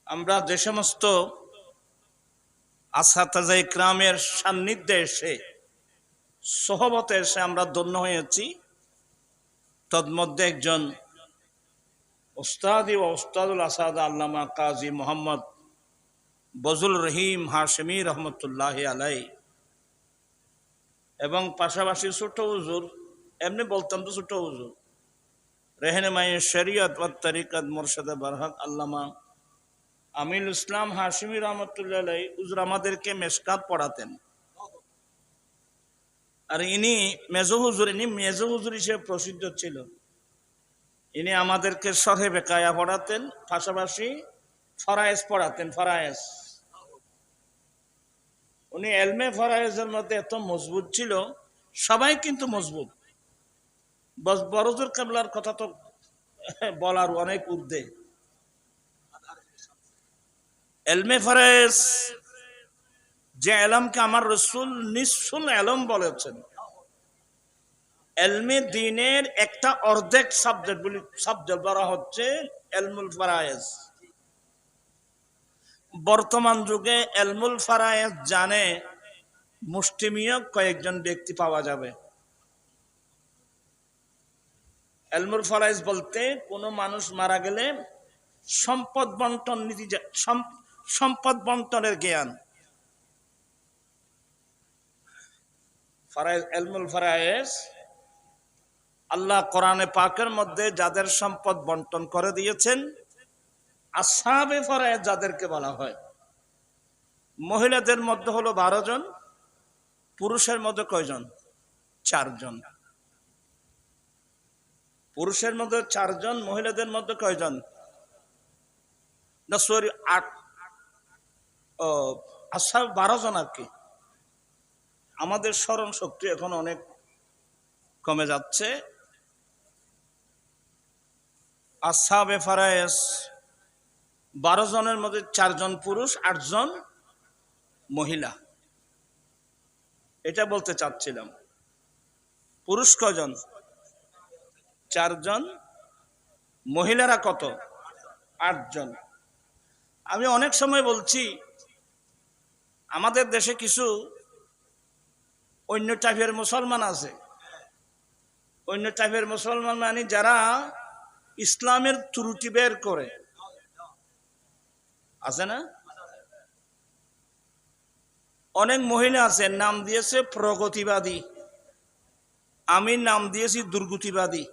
আমরা যে সমস্ত আসাতাজে ইকরামের সান্নিধ্যে এসে সোহবতে এসে আমরা ধন্য হয়েছি, তন্মধ্যে একজন ওস্তাদি ও ওস্তাদুল আসাদ আল্লামা কাজী মোহাম্মদ বজুল রহিম হাশেমি রহমতুল্লাহ আলাই, এবং পাশাপাশি ছোট হুজুর, এমনি বলতাম তো ছোট হুজুর, রেহনুমাই শরিয়ত ও তরিকত মুর্শিদে বরহক আল্লামা আমিল ইসলাম হাশেমি রহমতুল্লাহ আলাই হুজুর আমাদেরকে মেশকাত পড়াতেন। আর ইনি মেজো হুজুর হিসেবে প্রসিদ্ধ ছিল। ইনি আমাদেরকে শরহে বেকায়া পড়াতেন, পাশাপাশি ফরায়েজ পড়াতেন। ফরায়েজ উনি এলমে ফরায়েজের মধ্যে এত মজবুত ছিল, সবাই কিন্তু মজবুত। বড়জোর কেবলার কথা তো বলার অনেক ঊর্ধ্বে। এলমে ফরায়েজ যে এলমকে আমার রসুল নিঃশুল এলম বলেছেন, এলমে দ্বীনের একটা অর্ধেক সাবজেক্ট বলা হচ্ছে এলমুল ফরায়েজ। বর্তমান যুগে এলমুল ফরায়েজ জানে মুষ্টিমেয় কয়েকজন ব্যক্তি পাওয়া যাবে। এলমুল ফরায়েজ বলতে কোনো মানুষ মারা গেলে সম্পদ বন্টন নীতি, সম্পদ বন্টনের জ্ঞান। এলমুল ফরায়েজ আল্লাহ কোরআনে পাকের মধ্যে যাদের সম্পদ বন্টন করে দিয়েছেন, আসহাবে ফরায়েজ যাদেরকে বলা হয়। মহিলাদের মধ্যে হলো 12 জন, পুরুষের মধ্যে কয়জন? 4 জন। পুরুষের মধ্যে 4 জন, মহিলাদের মধ্যে কয়জন? না সরি 8। আসহাব 12 জন আর কি। আমাদের স্মরণ শক্তি এখন অনেক কমে যাচ্ছে। আসহাবে ফরায়েজ 12 জনের মধ্যে 4 জন পুরুষ, 8 জন মহিলা, এটা বলতে চাচ্ছিলাম। পুরুষ কয়জন? 4 জন। মহিলারা কত? 8 জন। আমি অনেক সময় বলছি, আমাদের দেশে কিছু অন্য টাইপের মুসলমান আছে। অন্য টাইপের মুসলমান মানে যারা ইসলামের ত্রুটি বের করে, আছে না? অনেক মহিলা আছে, নাম দিয়েছে প্রগতিবাদী, আমি নাম দিয়েছি দুর্গতিবাদী।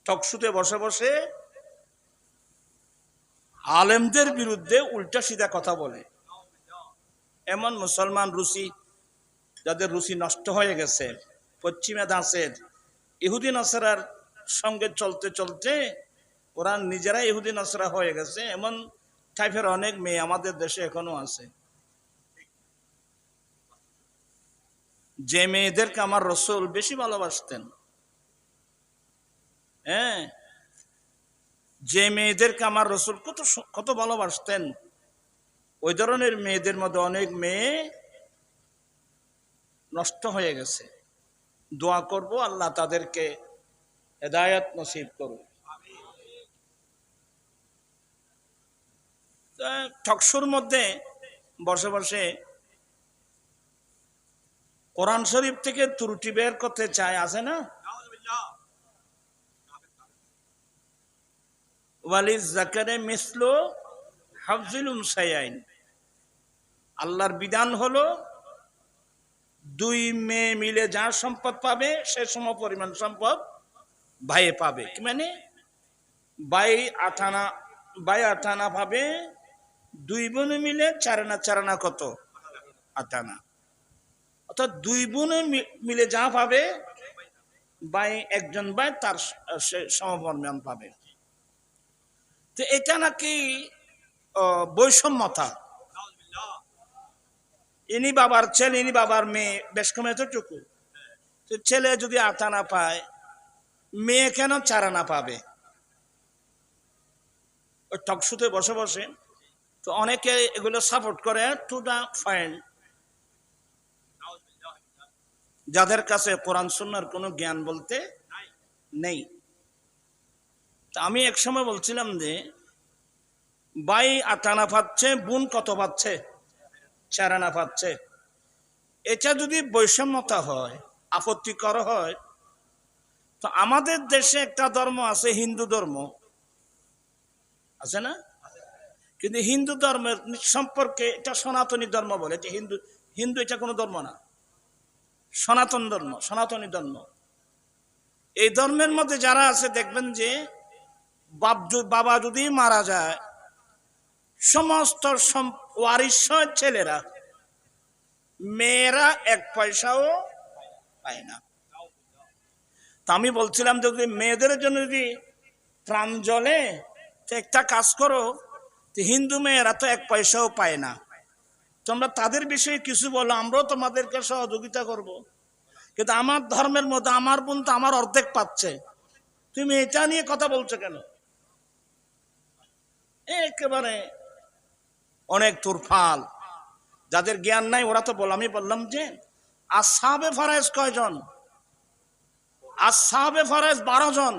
টকশুতে বসে বসে আলেমদের বিরুদ্ধে উল্টা সিধা কথা বলে। এমন মুসলমান রুচি, যাদের রুচি নষ্ট হয়ে গেছে পশ্চিমা দাসের ইহুদি নাসরার সঙ্গে চলতে চলতে ওরা নিজেরা ইহুদি নাসরা হয়ে গেছে, এমন টাইপের অনেক মেয়ে আমাদের দেশে এখনো আছে। যে মেয়েদেরকে আমার রসুল বেশি ভালোবাসতেন, হ্যাঁ, যে মেয়েদেরকে আমার রসুল কত ভালোবাসতেন, ওই ধরনের মেয়েদের মধ্যে অনেক মেয়ে নষ্ট হয়ে গেছে। দোয়া করব আল্লাহ তাদেরকে হেদায়েত নসিব করুন। টকশুর মধ্যে বসে বসে কোরআন শরীফ থেকে ত্রুটি বের করতে চায়, আছে না? ওয়ালিজ যাকারে মিসলু হাফজিল উনসায়াইন। আল্লাহর বিধান হলো 2 মেয়ে মিলে যা সম্পদ পাবে সে সম পরিমাণ সম্পদ ভাইয়ে পাবে। কি মানে? ভাই 8 আনা পাবে, 2 বোনে মিলে 4 আনা কত? 8 আনা। অর্থাৎ 2 বোনে মিলে যা পাবে ভাই, একজন ভাই তার সমপরিমাণ পাবে। তো এটা নাকি বৈষম্যতা। ইনি বাবার ছেলে, ইনি বাবার মেয়ে, বেশ কম এতটুকু। তো ছেলে যদি 8 আনা পায়, মেয়ে কেন 4 আনা পাবে? ওই টকশুতে বসে বসে তো অনেকে এগুলো সাপোর্ট করে টু দা পয়েন্ট, যাদের কাছে কোরআন সুন্নাহর কোনো জ্ঞান বলতে নেই। তা আমি এক সময় বলছিলাম যে ভাই 8 আনা পাচ্ছে, বোন কত পাচ্ছে? 4 আনা পাচ্ছে। এটা যদি বৈষম্যতা হয়, আপত্তিকর হয়, তো আমাদের দেশে একটা ধর্ম আছে, হিন্দু ধর্ম আছে না? কিন্তু হিন্দু ধর্মের সম্পর্কে এটা সনাতনী ধর্ম বলে। এটা হিন্দু, হিন্দু এটা কোনো ধর্ম না, সনাতন ধর্ম, সনাতনী ধর্ম। এই ধর্মের মধ্যে যারা আছে দেখবেন যে বাবা যদি মারা যায়, সমস্ত ওয়ারিশ ছেলেরা, মেয়েরা 1 পয়সাও পায় না। তা আমি বলছিলাম যদি মেয়েদের জন্য যদি প্রাণ জ্বলে, তো একটা কাজ করো, হিন্দু মেয়েরা তো 1 পয়সাও পায় না, তোমরা তাদের বিষয়ে কিছু বলো, আমরাও তোমাদেরকে সহযোগিতা করব। কিন্তু আমার ধর্মের মধ্যে আমার বোন তো আমার অর্ধেক পাচ্ছে, তুমি এটা নিয়ে কথা বলছো কেন? একেবারে অনেক তুরফাল। যাদের জ্ঞান নাই ওরা তো বল, আমি বললাম যে আসহাবে ফরায়েজ কয়জন? আসহাবে ফরায়েজ 12 জন,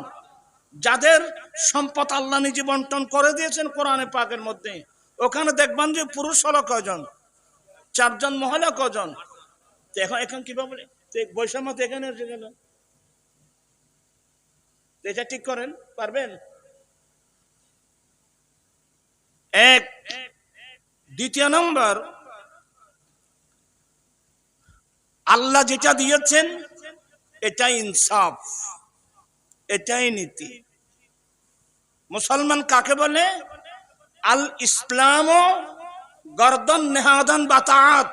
যাদের সম্পদ আল্লাহ নিজে বন্টন করে দিয়েছেন কোরআনে পাকের মধ্যে। ওখানে দেখবেন যে পুরুষ হলো কয়জন? 4 জন, মহিলা কয়জন? এখন এখন কিভাবে বৈষম্য এখানে এসে গেল? এটা ঠিক করেন, পারবেন? এক। দ্বিতীয় নম্বর, আল্লাহ যেটা দিয়েছেন এটাই ইনসাফ, এটাই নীতি। মুসলমান কাকে বলে? আল ইসলাম গর্দন নেহাদান বাতাআত।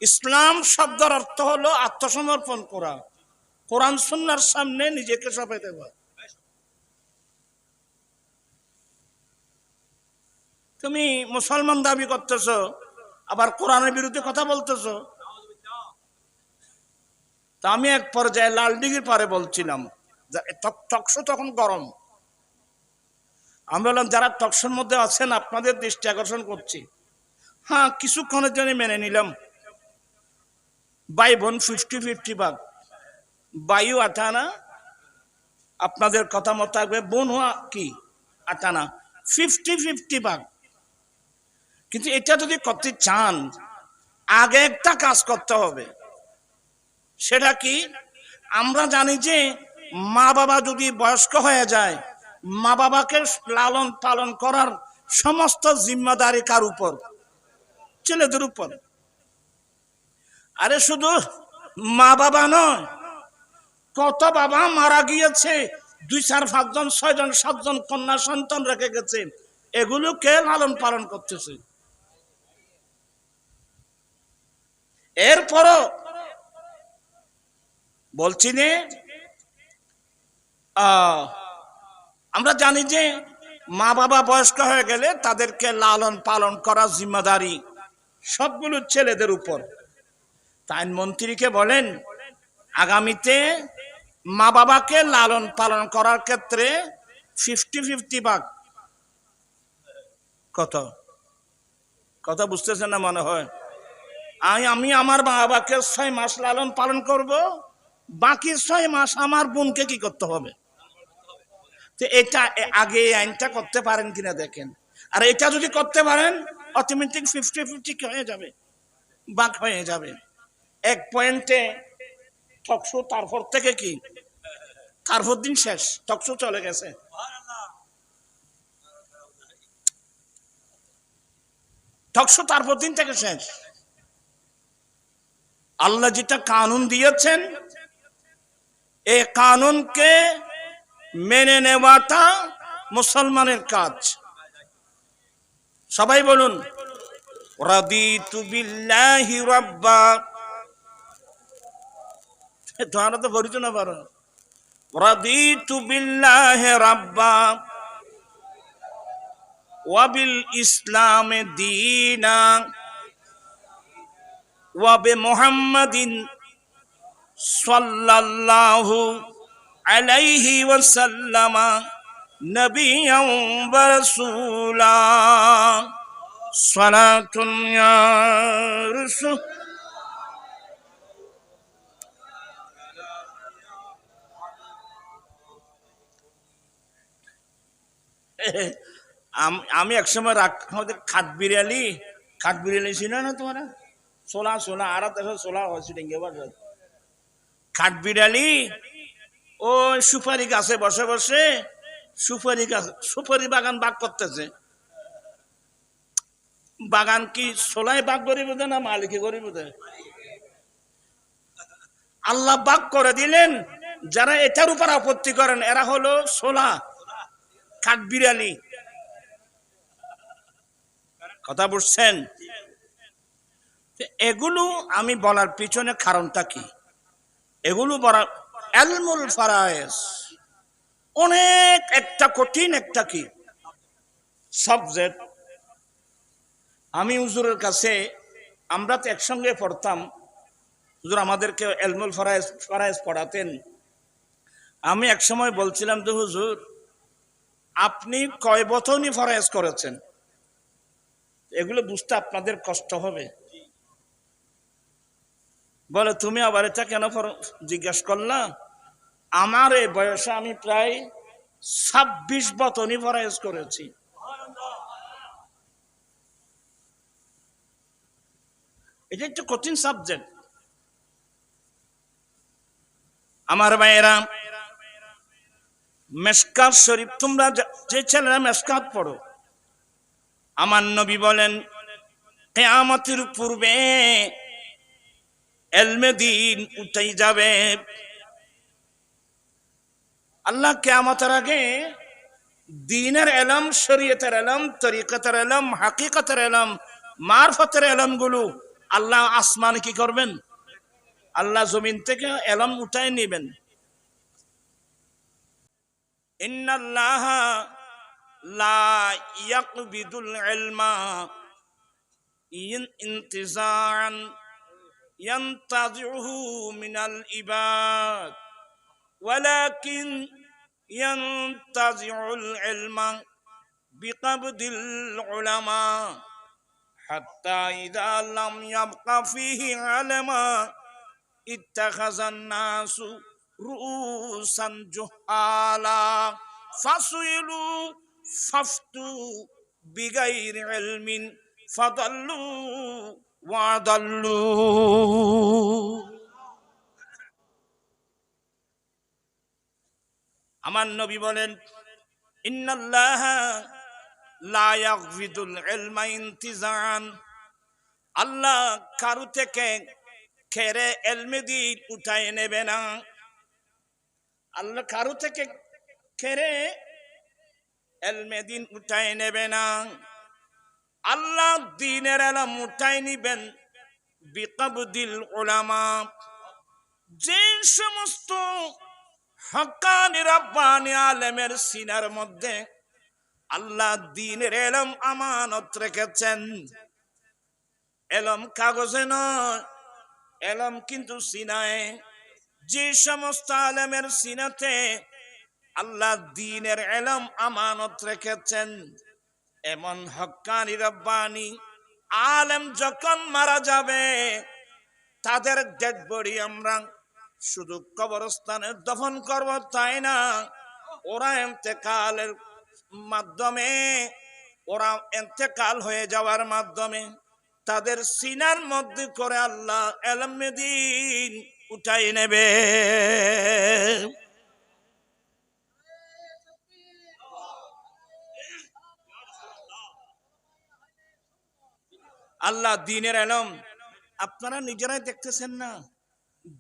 ইসলাম শব্দের অর্থ হলো আত্মসমর্পণ করা, কোরআন সুন্নাহর সামনে নিজেকে সঁপে দেওয়া। তুমি মুসলমান দাবি করতেছো, আবার কোরআনের বিরুদ্ধে কথা বলতেছো। তা আমি এক পর্যায়ে লালদিঘির পারে বলছিলাম, টকশো তখন গরম। আমরা বললাম যারা টকশোর মধ্যে আছেন আপনাদের দৃষ্টি আকর্ষণ করছি। হ্যাঁ, কিছুক্ষণের জন্য মেনে নিলাম। ভাই বোন 50-50 ভাগ, ভাইও 8 আনা, আপনাদের কথা মতো থাকবে, বোন হওয়া কি 8 আনা, 50-50 ভাগ। কিন্তু এটা যদি করতে চান, আগে একটা কাজ করতে হবে। সেটা কি? আমরা জানি যে মা বাবা যদি বয়স্ক হয়ে যায়, মা বাবাকে লালন পালন করার সমস্ত জিম্মাদারি কার উপর? ছেলেদের উপর। আরে শুধু মা বাবা নয়, কত বাবা মারা গিয়েছে, 2-4-5 জন 6 জন 7 জন কন্যা সন্তান রেখে গেছে, এগুলোকে লালন পালন করতেছে। এরপরও বলছি যে আমরা জানি যে মা বাবা বয়স্ক হয়ে গেলে তাদেরকে লালন পালন করার জিম্মাদারি সবগুলো ছেলেদের উপর। তাই মন্ত্রীকে বলেন আগামীতে মা বাবাকে লালন পালন করার ক্ষেত্রে 50-50 ভাগ। কত কথা বুঝতেছেন না মনে হয়? আমি আমার মা বাবাকে 6 মাস লালন পালন করব, বাকি 6 মাস আমার বোনকে কি করতে হবে? তো এটা আগে আইনটা করতে পারেন কিনা দেখেন। আর এটা যদি করতে পারেন অটোমেটিক 50-50 হয়ে যাবে, ভাগ হয়ে যাবে। এক পয়েন্টে টকশো, তারপর থেকে কি, তারপর দিন শেষ, টকশো চলে গেছে। টকশো তারপর দিন থেকে শেষ। আল্লাহ যেটা কানুন দিয়েছেন, এই কানুনকে মেনে নেওয়াটা মুসলমানের কাজ। সবাই বলুন রাদিতু বিল্লাহি রাব্বা। তোমরা তো বলিত না পারো, রাদিতু বিল্লাহি রাব্বা ওয়া বিল ইসলামে দীনা ওয়া বি মুহাম্মাদিন সাল্লাল্লাহু আলাইহি ওয়াসাল্লাম নবিয়্যান ওয়া রাসূলা। সালাতুন ইয়া রাসূল। আমি একসময় আমাদের খাট বিড়ালি ছিল না তোমারা সোলা সোলা আর দেশে সোলা হয়েছে খাট বিড়ালি ও সুপারি গাছে বসে বসে সুপারি বাগান বাগ করতেছে। বাগান কি সোলাই বাগ করিব না মালিকে করিব? আল্লাহ বাগ করে দিলেন। যারা এটার উপর আপত্তি করেন এরা হলো সোলা কাঠ বিড়ালি। কথা বুঝছেন? এগুলো আমি বলার পিছনে কারণটা কি? এগুলো বলার ইলমুল ফারায়েজ অনেক একটা কঠিন একটা কি সাবজেক্ট। আমি হুজুরের কাছে, আমরা তো একসঙ্গে পড়তাম, হুজুর আমাদেরকে ইলমুল ফারায়েজ পড়াতেন। আমি এক সময় বলছিলাম যে হুজুর আপনি কয় বছরই ফরায়েজ করেছেন? এগুলো বুঝতে আপনাদের কষ্ট হবে। বলে তুমি আবার এটা কেন জিজ্ঞেস করলা? আমার এই বয়সে আমি প্রায় 26 বছরই ফরায়েজ করেছি। এটা একটু কঠিন সাবজেক্ট। আমার ভাইয়েরা, মেশকাত শরীফ, তোমরা যে ছেলেরা মেশকাত পড়ো, আমার নবী বলেন কিয়ামতের পূর্বে ইলমে দ্বীন উঠাই যাবে। আল্লাহ কিয়ামতের আগে দ্বীনের ইলম, শরীয়তের ইলম, তরিকতের ইলম, হাকিকতের ইলম, মারফতের ইলম গুলো আল্লাহ আসমানে কি করবেন? আল্লাহ জমিন থেকে ইলম উঠাই নেবেন। ইন্নাল্লাহা লা ইয়াকবিদুল ইলমা ইনতিজাআন ইয়ানতাজিউহু মিনাল ইবাদ ওয়ালাকিন ইয়ানতাজিউল ইলমা বিকাবদিল উলামা হাত্তা ইযা লাম ইয়াবকা ফীহি আলামা ইত্তাখাযান নাসু রুউসান জুহালা ফাসইলু ফাফতু বিগাইরি ইলমিন ফাদাল্লু ওয়াদাল্লু। আমার নবী বলেন ইন্নাল্লাহা লা ইয়াগফিদুল ইলমা ইনতিজাআন, আল্লাহ কারো থেকে খেরে ইলমে দ্বীন উঠায় নেবে না। আল্লাহ কারো থেকে খেরে ইলমে দ্বীন উঠায় নেবে না। আল্লাহ দ্বীনের ইলম উঠায় নিবেন বিকাবদিল উলামা, যে সমস্ত হক্কানি রাব্বানি আলেমের সিনার মধ্যে আল্লাহ দ্বীনের ইলম আমানত রেখেছেন। ইলম কাগজে নয়, ইলম কিন্তু সিনায়। যে সমস্ত আলেমের সিনাতে আল্লাহ দ্বীনের ইলম আমানত রেখেছেন, এমন হক্কানি রাব্বানি আলেম যখন মারা যাবে তাদের ডেড বডি আমরা শুধু কবরস্থানে দফন করব তাই না, ওরা ইন্তেকালের মাধ্যমে, ওরা ইন্তেকাল হয়ে যাওয়ার মাধ্যমে তাদের সিনার মধ্যে করে আল্লাহ ইলমে দ্বীন উঠাই নেবে। আল্লাহ দ্বীনের ইলম আপনারা নিজেরাই দেখতেছেন না,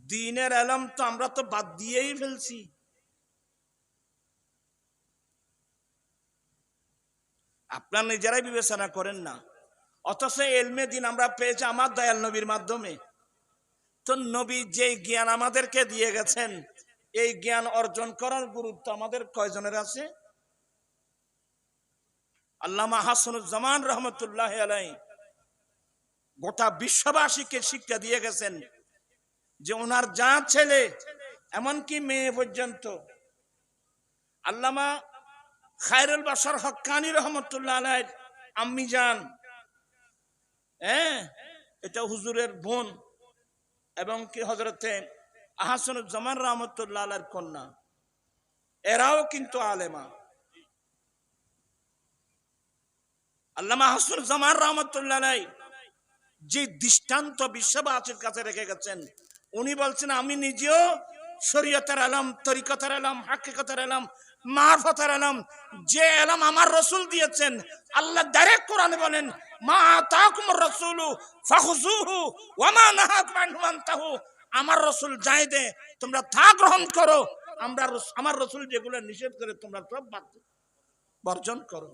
দ্বীনের ইলম তো আমরা তো বাদ দিয়েই ফেলছি। আপনারা নিজেরাই বিবেচনা করেন না। অথচ ইলমে দ্বীন আমরা পেয়েছি আমার দয়াল নবীর মাধ্যমে। তো নবী যে জ্ঞান আমাদেরকে দিয়ে গেছেন, এই জ্ঞান অর্জন করার গুরুত্ব আমাদের কয়জনের আছে? আল্লামা হাসানুজ্জামান রহমতুল্লাহ আলাইহি গোটা বিশ্ববাসীকে শিক্ষা দিয়ে গেছেন যে ওনার যা ছেলে এমনকি মেয়ে পর্যন্ত, আল্লামা খায়রুল বাশার হক্কানি রহমতুল্লাহ আলাইহি আম্মি জান, এটা হুজুরের বোন এবং কি হযরতে আহসানুজ্জামান রহমতুল্লাহ আলাইহির কন্যা, এরাও কিন্তু আলেমা। আল্লামা হাসান জামান রহমতুল্লাহ আলাইহি যে দৃষ্টান্ত বিশ্ববাসীর কাছে রেখে গেছেন, উনি বলছেন আমি নিজেও শরীয়তের আলম, তরিকতের আলম, হাকিকতের আলম, মারফতের আলম, যে আলম আমার রসুল দিয়েছেন। আল্লাহ ডাইরেক্ট কোরআনে বলেন, মা আতাকুমুর রাসূলু ফাখুযুহু ওয়া মা নাহাকুম আনহু ফান্তাহু। আমার রসুল যাই দে তোমরা তা গ্রহণ করো, আমার রসুল যেগুলো নিষেধ করে তোমরা সব বর্জন করো।